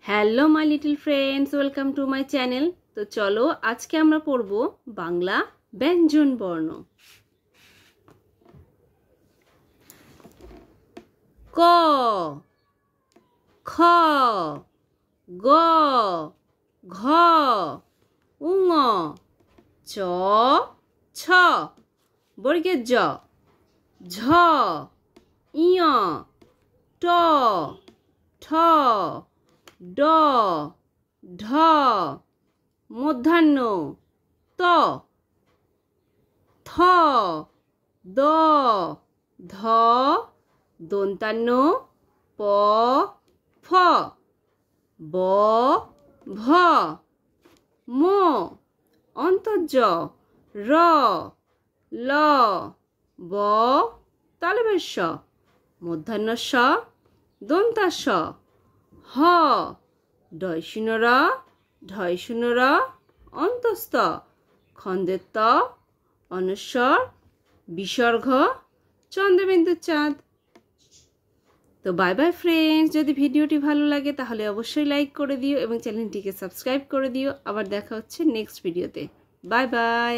Hello my little friends, welcome to my channel. তো চলো আজকে আমরা পড়ব বাংলা ব্যঞ্জন বর্ণ। ক, খ, গ, ঘ, উঙ, চ, ছ, বর্গের জ, ঝ, ইয়, ট, ঠ, ড, ঢ, মূর্ধন্য ত, থ, দ, ধ, দন্তান্ন প, ফ, ব, ভ, ম, অন্তর্জ র, ল, ব, তালবের স, মূর্ধন্য স, দন্তাস, হ, ডয়শূন্য র, ঢয়শূন্য র, অন্তস্থ, খন্দের ত, অনুস্বর, বিসর্গ, চন্দ্রবিন্দুর চাঁদ। তো বাই বাই ফ্রেন্ডস, যদি ভিডিওটি ভালো লাগে তাহলে অবশ্যই লাইক করে দিও এবং চ্যানেলটিকে সাবস্ক্রাইব করে দিও। আবার দেখা হচ্ছে নেক্সট ভিডিওতে। Bye bye.